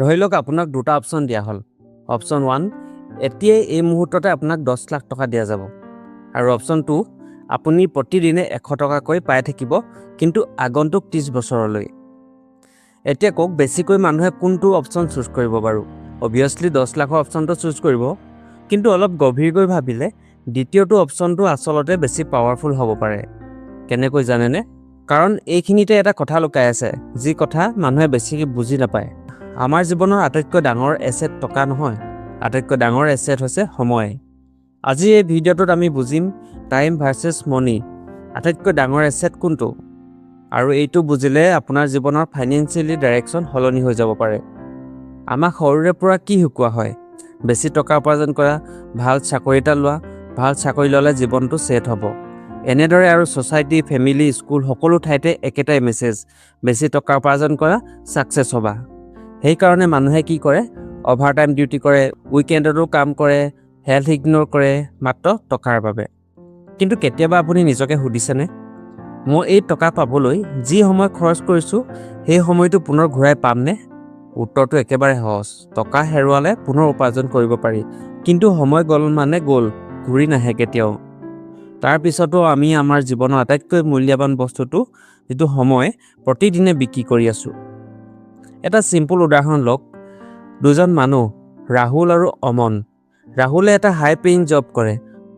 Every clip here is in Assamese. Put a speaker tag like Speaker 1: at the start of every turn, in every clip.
Speaker 1: ধৰি লওক আপোনাক দুটা অপশ্যন দিয়া হ'ল। অপশ্যন 1, এতিয়াই এই মুহূৰ্ততে আপোনাক 10 লাখ টকা দিয়া যাব। আৰু অপশ্যন 2, আপুনি প্ৰতিদিনে 100 টকাকৈ পাই থাকিব, কিন্তু আগন্তুক 30 বছৰলৈ। এতিয়া কওক, বেছিকৈ মানুহে কোনটো অপশ্যন চুজ কৰিব বাৰু? অবভিয়াছলি 10 লাখৰ অপশ্যনটো চুজ কৰিব, কিন্তু অলপ গভীৰকৈ ভাবিলে দ্বিতীয়টো অপশ্যনটো আচলতে বেছি পাৱাৰফুল হ'ব পাৰে। কেনেকৈ জানেনে? কাৰণ এইখিনিতে এটা কথা লুকাই আছে, যি কথা মানুহে বেছিকৈ বুজি নাপায়। আমাৰ জীৱনৰ আটাইতকৈ ডাঙৰ এছেট টকা নহয়, আটাইতকৈ ডাঙৰ এছেট হৈছে সময়। আজি এই ভিডিঅ'টোত আমি বুজিম টাইম ভাৰ্চেছ মনি, আটাইতকৈ ডাঙৰ এছেট কোনটো। আৰু এইটো বুজিলে আপোনাৰ জীৱনৰ ফাইনেন্সিয়েলি ডাইৰেকশ্যন সলনি হৈ যাব পাৰে। আমাক সৰুৰে পৰা কি শিকোৱা হয়? বেছি টকা উপাৰ্জন কৰা, ভাল চাকৰি এটা লোৱা, ভাল চাকৰি ল'লে জীৱনটো ছেট হ'ব। এনেদৰে আৰু ছ'চাইটি, ফেমিলি, স্কুল সকলো ঠাইতে একেটাই মেছেজ, বেছি টকা উপাৰ্জন কৰা, ছাকচেছ হ'বা। সেইকাৰণে মানুহে কি কৰে? অভাৰটাইম ডিউটি কৰে, উইকেণ্ডতো কাম কৰে, হেল্থ ইগন'ৰ কৰে, মাত্ৰ টকাৰ বাবে। কিন্তু কেতিয়াবা আপুনি নিজকে সুধিছেনে, মই এই টকা পাবলৈ যি সময় খৰচ কৰিছোঁ সেই সময়টো পুনৰ ঘূৰাই পামনে? উত্তৰটো একেবাৰে সহজ। টকা হেৰুৱালে পুনৰ উপাৰ্জন কৰিব পাৰি, কিন্তু সময় গ'ল মানে গ'ল, ঘূৰি নাহে কেতিয়াও। তাৰ পিছতো আমি আমাৰ জীৱনৰ আটাইতকৈ মূল্যৱান বস্তুটো, যিটো সময়, প্ৰতিদিনে বিক্ৰী কৰি আছোঁ। এটা চিম্পুল উদাহৰণ লওক। দুজন মানুহ, ৰাহুল আৰু অমন। ৰাহুলে এটা হাই পেইং জব কৰে,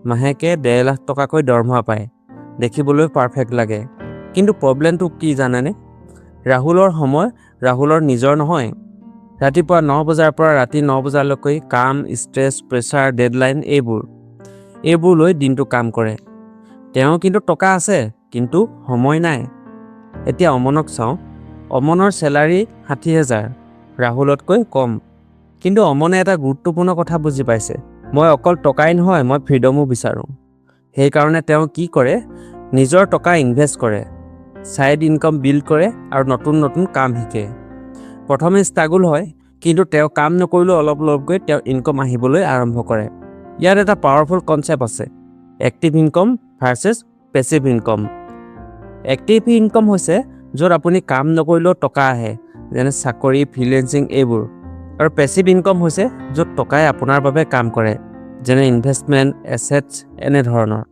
Speaker 1: মাহেকে 1.5 লাখ টকাকৈ দৰমহা পায়, দেখিবলৈ পাৰফেক্ট লাগে। কিন্তু প্ৰব্লেমটো কি জানেনে? ৰাহুলৰ সময় ৰাহুলৰ নিজৰ নহয়। ৰাতিপুৱা 9 বজাৰ পৰা ৰাতি 9 বজালৈকৈ কাম, ষ্ট্ৰেছ, প্ৰেছাৰ, ডেডলাইন এইবোৰ লৈ দিনটো কাম কৰে। তেওঁ কিন্তু টকা আছে, কিন্তু সময় নাই। এতিয়া অমনক চাওঁ। অমনৰ চেলাৰী 60,000, ৰাহুলতকৈ কম। কিন্তু অমনে এটা গুৰুত্বপূৰ্ণ কথা বুজি পাইছে, মই অকল টকাই নহয়, মই ফ্ৰীডমো বিচাৰোঁ। সেইকাৰণে তেওঁ কি কৰে? নিজৰ টকা ইনভেষ্ট কৰে, ছাইড ইনকাম বিল্ড কৰে আৰু নতুন নতুন কাম শিকে। প্ৰথমে ষ্ট্ৰাগল হয়, কিন্তু তেওঁ কাম নকৰিলেও অলপ অলপকৈ তেওঁ ইনকাম আহিবলৈ আৰম্ভ কৰে। ইয়াত এটা পাৱাৰফুল কনচেপ্ট আছে, active income versus passive income. Active income হৈছে য'ত আপুনি কাম নকৰিলেও টকা আহে, যেনে চাকৰি, ফ্ৰিলেন্সিং এইবোৰ। আৰু পেছিভ ইনকাম হৈছে য'ত টকাই আপোনাৰ বাবে কাম কৰে, যেনে ইনভেষ্টমেণ্ট, এছেটছ এনেধৰণৰ।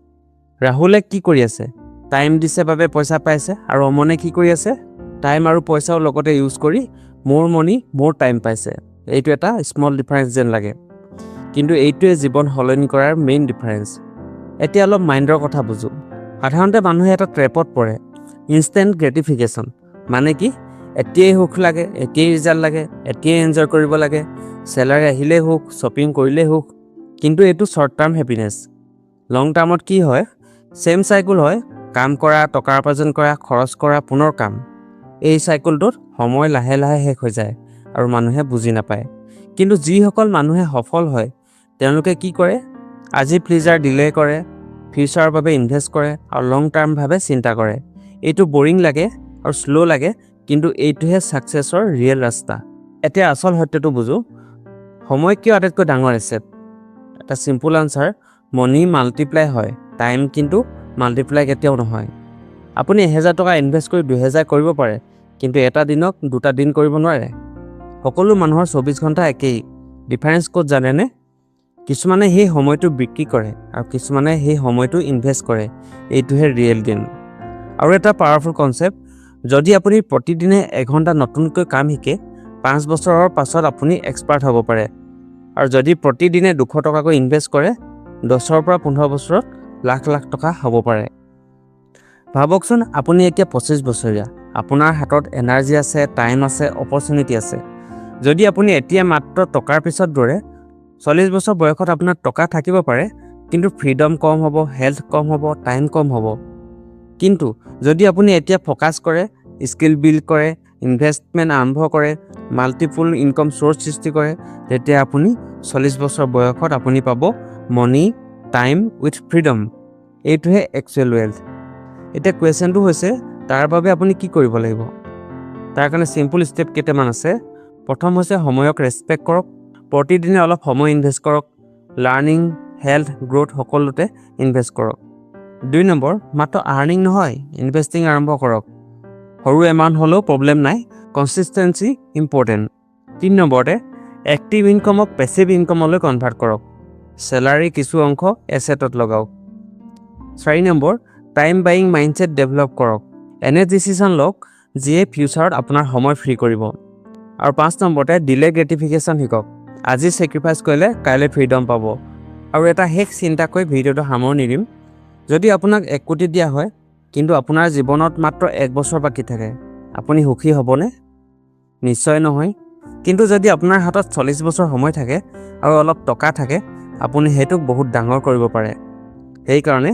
Speaker 1: ৰাহুলে কি কৰি আছে? টাইম দিছে বাবে পইচা পাইছে। আৰু অমনে কি কৰি আছে? টাইম আৰু পইচাও লগতে ইউজ কৰি মোৰ মনি মোৰ টাইম পাইছে। এইটো এটা স্মল ডিফাৰেঞ্চ যেন লাগে, কিন্তু এইটোৱে জীৱন সলনি কৰাৰ মেইন ডিফাৰেঞ্চ। এতিয়া অলপ মাইণ্ডৰ কথা বুজোঁ। সাধাৰণতে মানুহে এটা ট্ৰেপত পৰে, ইনষ্টেণ্ট গ্ৰেটিফিকেশ্যন। মানে কি? এতিয়াই সুখ লাগে, এতিয়াই ৰিজাল্ট লাগে, এতিয়াই এনজয় কৰিব লাগে, চেলাৰী আহিলেই সুখ, শ্বপিং কৰিলেই সুখ। কিন্তু এইটো শ্বৰ্ট টাৰ্ম হেপিনেছ। লং টাৰ্মত কি হয়? ছেম চাইকেল হয়, কাম কৰা, টকা উপাৰ্জন কৰা, খৰচ কৰা, পুনৰ কাম। এই চাইকেলটোত সময় লাহে লাহে শেষ হৈ যায় আৰু মানুহে বুজি নাপায়। কিন্তু যিসকল মানুহে সফল হয়, তেওঁলোকে কি কৰে? আজি প্লিজাৰ ডিলে কৰে, ফিউচাৰৰ বাবে ইনভেষ্ট কৰে আৰু লং টাৰ্মভাৱে চিন্তা কৰে। এইটো বৰিং লাগে আৰু শ্ল' লাগে, কিন্তু এইটোহে ছাকচেছৰ ৰিয়েল ৰাস্তা। এতিয়া আচল সত্যটো বুজোঁ। সময় কিয় আটাইতকৈ ডাঙৰ এছেট? এটা চিম্পুল আনচাৰ, মনি মাল্টিপ্লাই হয়, টাইম কিন্তু মাল্টিপ্লাই কেতিয়াও নহয়। আপুনি 1000 টকা ইনভেষ্ট কৰি 2000 কৰিব পাৰে, কিন্তু এটা দিনক 2টা দিন কৰিব নোৱাৰে। সকলো মানুহৰ 24 ঘণ্টা একেই। ডিফাৰেঞ্চ ক'ত জানেনে? কিছুমানে সেই সময়টো বিক্ৰী কৰে আৰু কিছুমানে সেই সময়টো ইনভেষ্ট কৰে। এইটোহে ৰিয়েল গেইন। আৰু এটা পাৱাৰফুল কনচেপ্ট, যদি আপুনি প্ৰতিদিনে 1 ঘণ্টা নতুনকৈ কাম শিকে, 5 বছৰৰ পাছত আপুনি এক্সপাৰ্ট হ'ব পাৰে। আৰু যদি প্ৰতিদিনে 200 টকাকৈ ইনভেষ্ট কৰে, 10ৰ পৰা 15 বছৰত লাখ লাখ টকা হ'ব পাৰে। ভাবকচোন, আপুনি এতিয়া 25 বছৰীয়া, আপোনাৰ হাতত এনাৰ্জি আছে, টাইম আছে, অপৰচুনিটি আছে। যদি আপুনি এতিয়া মাত্ৰ টকাৰ পিছত দৌৰে, 40 বছৰ বয়সত আপোনাৰ টকা থাকিব পাৰে, কিন্তু ফ্ৰীডম কম হ'ব, হেল্থ কম হ'ব, টাইম কম হ'ব। কিন্তু যদি আপুনি এতিয়া ফ'কাছ কৰে, স্কিল বিল্ড কৰে, ইনভেষ্টমেণ্ট আৰম্ভ কৰে, মাল্টিপুল ইনকাম চ'ৰ্চ সৃষ্টি কৰে, তেতিয়া আপুনি 40 বছৰ বয়সত আপুনি পাব মনি, টাইম উইথ ফ্ৰীডম। এইটোহে একচুৱেল ৱেল্থ। এতিয়া কুৱেশ্যনটো হৈছে, তাৰ বাবে আপুনি কি কৰিব লাগিব? তাৰ কাৰণে চিম্পুল ষ্টেপ কেইটামান আছে। প্ৰথম হৈছে সময়ক ৰেচপেক্ট কৰক, প্ৰতিদিনে অলপ সময় ইনভেষ্ট কৰক, লাৰ্ণিং, হেল্থ, গ্ৰ'থ সকলোতে ইনভেষ্ট কৰক। 2 নম্বৰ, মাত্ৰ আৰ্নিং নহয়, ইনভেষ্টিং আৰম্ভ কৰক। সৰু এমাউণ্ট হ'লেও প্ৰব্লেম নাই, কনচিষ্টেঞ্চি ইম্পৰ্টেণ্ট। 3 নম্বৰতে এক্টিভ ইনকমক পেছিভ ইনকমলৈ কনভাৰ্ট কৰক। চেলাৰী কিছু অংশ এছেটত লগাওক। 4 number time buying mindset develop কৰক। এনে ডিচিশ্যন লওক যিয়ে ফিউচাৰত আপোনাৰ সময় ফ্ৰী কৰিব। আৰু 5 নম্বৰতে ডিলে গ্ৰেটিফিকেশ্যন শিকক। আজি ছেক্ৰিফাইচ কৰিলে কাইলৈ ফ্ৰীডম পাব। আৰু এটা শেষ চিন্তা কৰি ভিডিঅ'টো সামৰণি দিম। যদি আপোনাক 1 কোটি দিয়া হয় কিন্তু আপোনাৰ জীৱনত মাত্ৰ 1 বছৰ বাকী থাকে, আপুনি সুখী হ'বনে? নিশ্চয় নহয়। কিন্তু যদি আপোনাৰ হাতত 40 বছৰ সময় থাকে আৰু অলপ টকা থাকে, আপুনি সেইটোক বহুত ডাঙৰ কৰিব পাৰে। সেইকাৰণে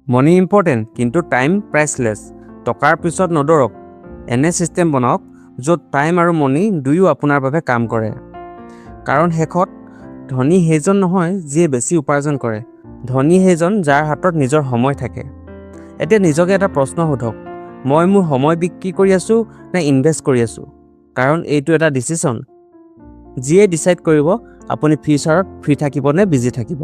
Speaker 1: মানি ইম্পৰ্টেণ্ট কিন্তু টাইম প্ৰাইচলেছ। টকাৰ পিছত নদৌৰক। এনে ছিষ্টেম বনাওক য'ত টাইম আৰু মানি দুয়ো আপোনাৰ বাবে কাম কৰে। কাৰণ শেষত ধনী সেইজন নহয় যিয়ে বেছি উপাৰ্জন কৰে, ধনী সেইজন যাৰ হাতত নিজৰ সময় থাকে। এতিয়া নিজকে এটা প্ৰশ্ন সোধক, মই মোৰ সময় বিক্ৰী কৰি আছোঁ নে ইনভেষ্ট কৰি আছোঁ? কাৰণ এইটো এটা ডিচিশ্যন যিয়ে ডিচাইড কৰিব আপুনি ফিউচাৰত ফ্ৰী থাকিব নে বিজি থাকিব।